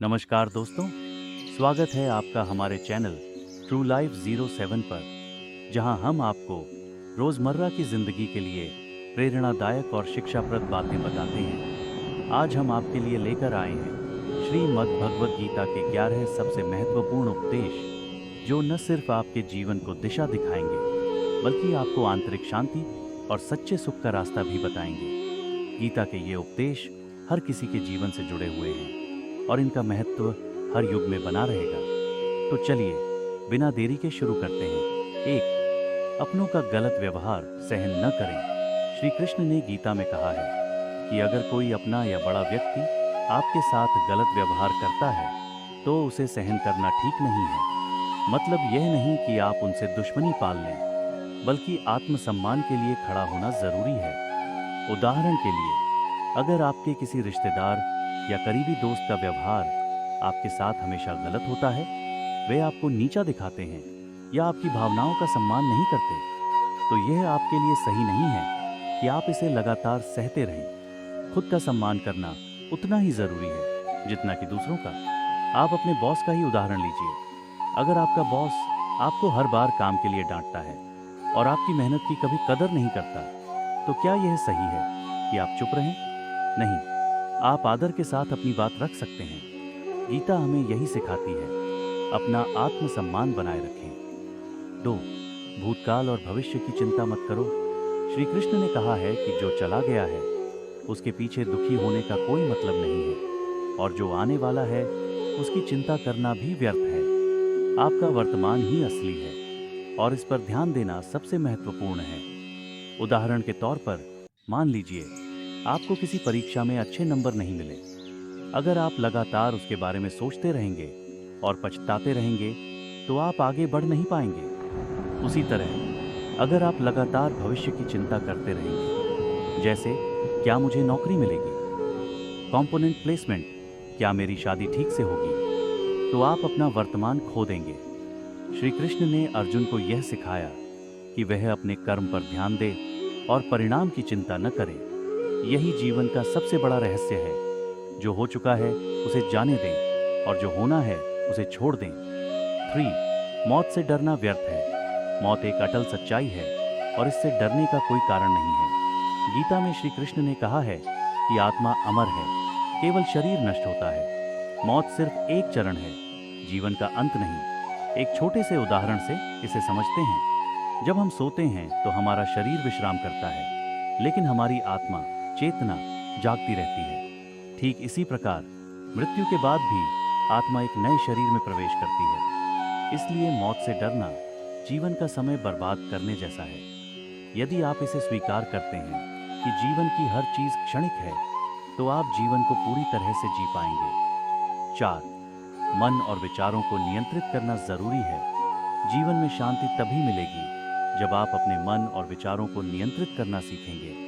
नमस्कार दोस्तों, स्वागत है आपका हमारे चैनल ट्रू लाइफ 07 पर, जहां हम आपको रोज़मर्रा की ज़िंदगी के लिए प्रेरणादायक और शिक्षाप्रद बातें बताते हैं। आज हम आपके लिए लेकर आए हैं श्रीमद् भगवद गीता के 11 सबसे महत्वपूर्ण उपदेश, जो न सिर्फ आपके जीवन को दिशा दिखाएंगे, बल्कि आपको आंतरिक शांति और सच्चे सुख का रास्ता भी बताएंगे। गीता के ये उपदेश हर किसी के जीवन से जुड़े हुए हैं और इनका महत्व हर युग में बना रहेगा। तो चलिए बिना देरी के शुरू करते हैं। 1. अपनों का गलत व्यवहार सहन न करें। श्री कृष्ण ने गीता में कहा है कि अगर कोई अपना या बड़ा व्यक्ति आपके साथ गलत व्यवहार करता है तो उसे सहन करना ठीक नहीं है। मतलब यह नहीं कि आप उनसे दुश्मनी पाल लें, बल्कि आत्मसम्मान के लिए खड़ा होना जरूरी है। उदाहरण के लिए, अगर आपके किसी रिश्तेदार या करीबी दोस्त का व्यवहार आपके साथ हमेशा गलत होता है, वे आपको नीचा दिखाते हैं या आपकी भावनाओं का सम्मान नहीं करते, तो यह आपके लिए सही नहीं है कि आप इसे लगातार सहते रहें। खुद का सम्मान करना उतना ही जरूरी है जितना कि दूसरों का। आप अपने बॉस का ही उदाहरण लीजिए। अगर आपका बॉस आपको हर बार काम के लिए डांटता है और आपकी मेहनत की कभी कदर नहीं करता, तो क्या यह सही है कि आप चुप रहें? नहीं, आप आदर के साथ अपनी बात रख सकते हैं। गीता हमें यही सिखाती है, अपना आत्मसम्मान बनाए रखें। 2. भूतकाल और भविष्य की चिंता मत करो। श्री कृष्ण ने कहा है कि जो चला गया है उसके पीछे दुखी होने का कोई मतलब नहीं है, और जो आने वाला है उसकी चिंता करना भी व्यर्थ है। आपका वर्तमान ही असली है और इस पर ध्यान देना सबसे महत्वपूर्ण है। उदाहरण के तौर पर, मान लीजिए आपको किसी परीक्षा में अच्छे नंबर नहीं मिले। अगर आप लगातार उसके बारे में सोचते रहेंगे और पछताते रहेंगे तो आप आगे बढ़ नहीं पाएंगे। उसी तरह अगर आप लगातार भविष्य की चिंता करते रहेंगे, जैसे क्या मुझे नौकरी मिलेगी, कंपोनेंट प्लेसमेंट, क्या मेरी शादी ठीक से होगी, तो आप अपना वर्तमान खो देंगे। श्री कृष्ण ने अर्जुन को यह सिखाया कि वह अपने कर्म पर ध्यान दे और परिणाम की चिंता न करे। यही जीवन का सबसे बड़ा रहस्य है। जो हो चुका है उसे जाने दें और जो होना है उसे छोड़ दें। 3. मौत से डरना व्यर्थ है। मौत एक अटल सच्चाई है और इससे डरने का कोई कारण नहीं है। गीता में श्री कृष्ण ने कहा है कि आत्मा अमर है, केवल शरीर नष्ट होता है। मौत सिर्फ एक चरण है, जीवन का अंत नहीं। एक छोटे से उदाहरण से इसे समझते हैं। जब हम सोते हैं तो हमारा शरीर विश्राम करता है, लेकिन हमारी आत्मा, चेतना जागती रहती है। ठीक इसी प्रकार मृत्यु के बाद भी आत्मा एक नए शरीर में प्रवेश करती है। इसलिए मौत से डरना जीवन का समय बर्बाद करने जैसा है। यदि आप इसे स्वीकार करते हैं कि जीवन की हर चीज क्षणिक है, तो आप जीवन को पूरी तरह से जी पाएंगे। 4. मन और विचारों को नियंत्रित करना जरूरी है। जीवन में शांति तभी मिलेगी जब आप अपने मन और विचारों को नियंत्रित करना सीखेंगे।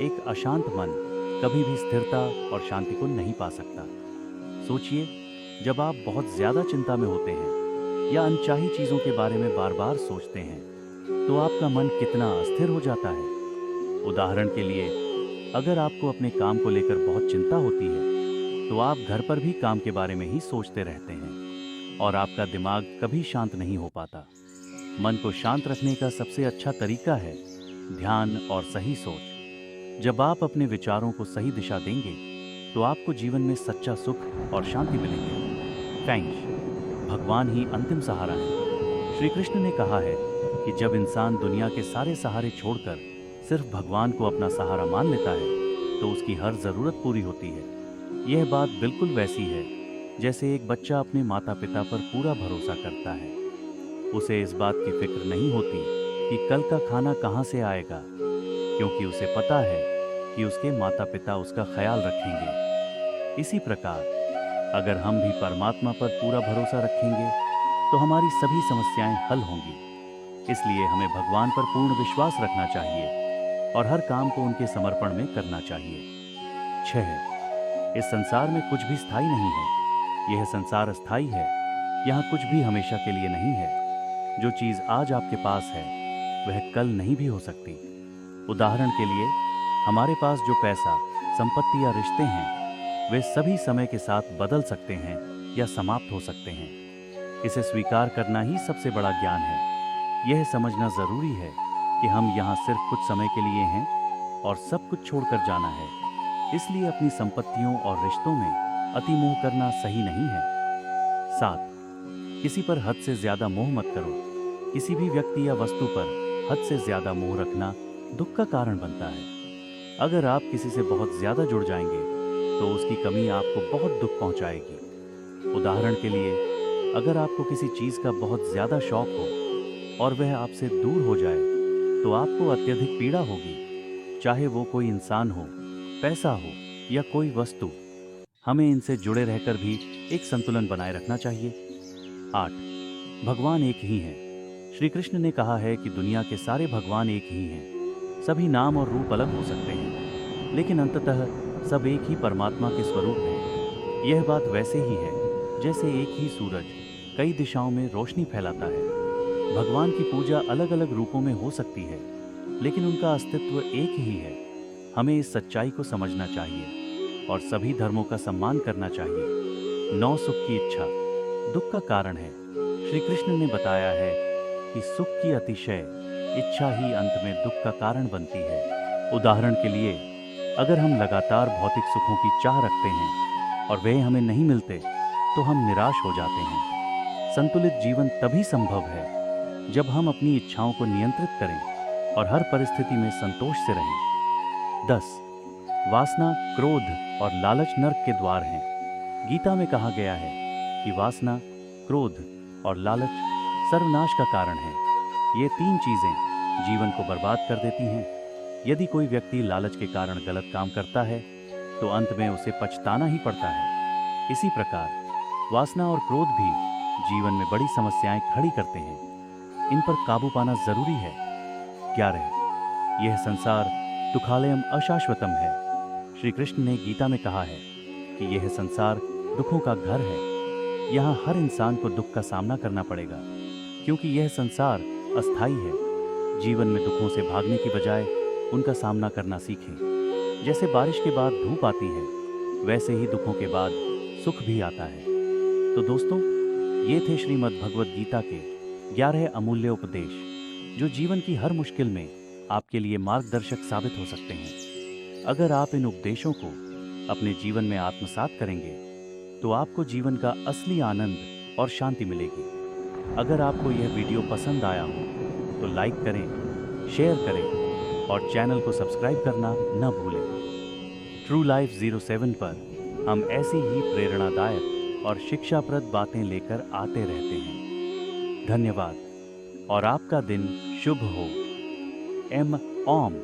एक अशांत मन कभी भी स्थिरता और शांति को नहीं पा सकता। सोचिए, जब आप बहुत ज्यादा चिंता में होते हैं या अनचाही चीजों के बारे में बार बार सोचते हैं, तो आपका मन कितना अस्थिर हो जाता है। उदाहरण के लिए, अगर आपको अपने काम को लेकर बहुत चिंता होती है, तो आप घर पर भी काम के बारे में ही सोचते रहते हैं और आपका दिमाग कभी शांत नहीं हो पाता। मन को शांत रखने का सबसे अच्छा तरीका है ध्यान और सही सोच। जब आप अपने विचारों को सही दिशा देंगे, तो आपको जीवन में सच्चा सुख और शांति मिलेंगे। थैंक्स। भगवान ही अंतिम सहारा है। श्री कृष्ण ने कहा है कि जब इंसान दुनिया के सारे सहारे छोड़कर सिर्फ भगवान को अपना सहारा मान लेता है, तो उसकी हर जरूरत पूरी होती है। यह बात बिल्कुल वैसी है जैसे एक बच्चा अपने माता पिता पर पूरा भरोसा करता है। उसे इस बात की फिक्र नहीं होती कि कल का खाना कहाँ से आएगा, क्योंकि उसे पता है कि उसके माता पिता उसका ख्याल रखेंगे। इसी प्रकार अगर हम भी परमात्मा पर पूरा भरोसा रखेंगे, तो हमारी सभी समस्याएं हल होंगी। इसलिए हमें भगवान पर पूर्ण विश्वास रखना चाहिए और हर काम को उनके समर्पण में करना चाहिए। 6. इस संसार में कुछ भी स्थायी नहीं है। यह संसार अस्थाई है। यहाँ कुछ भी हमेशा के लिए नहीं है। जो चीज आज आपके पास है, वह कल नहीं भी हो सकती। उदाहरण के लिए, हमारे पास जो पैसा, संपत्ति या रिश्ते हैं, वे सभी समय के साथ बदल सकते हैं या समाप्त हो सकते हैं। इसे स्वीकार करना ही सबसे बड़ा ज्ञान है। यह समझना जरूरी है कि हम यहाँ सिर्फ कुछ समय के लिए हैं और सब कुछ छोड़कर जाना है। इसलिए अपनी संपत्तियों और रिश्तों में अतिमोह करना सही नहीं है। 7. किसी पर हद से ज्यादा मोह मत करो। किसी भी व्यक्ति या वस्तु पर हद से ज्यादा मोह रखना दुख का कारण बनता है। अगर आप किसी से बहुत ज्यादा जुड़ जाएंगे तो उसकी कमी आपको बहुत दुख पहुंचाएगी। उदाहरण के लिए, अगर आपको किसी चीज का बहुत ज्यादा शौक हो और वह आपसे दूर हो जाए तो आपको अत्यधिक पीड़ा होगी, चाहे वो कोई इंसान हो, पैसा हो या कोई वस्तु। हमें इनसे जुड़े रहकर भी एक संतुलन बनाए रखना चाहिए। 8. भगवान एक ही हैं। श्री कृष्ण ने कहा है कि दुनिया के सारे भगवान एक ही हैं। सभी नाम और रूप अलग हो सकते हैं, लेकिन अंततः सब एक ही परमात्मा के स्वरूप हैं। यह बात वैसे ही है जैसे एक ही सूरज कई दिशाओं में रोशनी फैलाता है। भगवान की पूजा अलग अलग रूपों में हो सकती है, लेकिन उनका अस्तित्व एक ही है। हमें इस सच्चाई को समझना चाहिए और सभी धर्मों का सम्मान करना चाहिए। 9. सुख की इच्छा दुख का कारण है। श्री कृष्ण ने बताया है कि सुख की अतिशय इच्छा ही अंत में दुख का कारण बनती है। उदाहरण के लिए, अगर हम लगातार भौतिक सुखों की चाह रखते हैं और वे हमें नहीं मिलते तो हम निराश हो जाते हैं। संतुलित जीवन तभी संभव है जब हम अपनी इच्छाओं को नियंत्रित करें और हर परिस्थिति में संतोष से रहें। 10. वासना, क्रोध और लालच नरक के द्वार हैं। गीता में कहा गया है कि वासना, क्रोध और लालच सर्वनाश का कारण है। ये 3 चीजें जीवन को बर्बाद कर देती हैं। यदि कोई व्यक्ति लालच के कारण गलत काम करता है तो अंत में उसे पछताना ही पड़ता है। इसी प्रकार वासना और क्रोध भी जीवन में बड़ी समस्याएं खड़ी करते हैं। इन पर काबू पाना जरूरी है। 11. यह संसार दुखालयम अशाश्वतम है। श्री कृष्ण ने गीता में कहा है कि यह संसार दुखों का घर है। यहाँ हर इंसान को दुख का सामना करना पड़ेगा, क्योंकि यह संसार अस्थाई है। जीवन में दुखों से भागने की बजाय उनका सामना करना सीखें। जैसे बारिश के बाद धूप आती है, वैसे ही दुखों के बाद सुख भी आता है। तो दोस्तों, ये थे श्रीमद् भगवद गीता के 11 अमूल्य उपदेश, जो जीवन की हर मुश्किल में आपके लिए मार्गदर्शक साबित हो सकते हैं। अगर आप इन उपदेशों को अपने जीवन में आत्मसात करेंगे तो आपको जीवन का असली आनंद और शांति मिलेगी। अगर आपको यह वीडियो पसंद आया हो तो लाइक करें, शेयर करें और चैनल को सब्सक्राइब करना न भूलें। ट्रू लाइफ 07 पर हम ऐसी ही प्रेरणादायक और शिक्षाप्रद बातें लेकर आते रहते हैं। धन्यवाद और आपका दिन शुभ हो। एम ओम।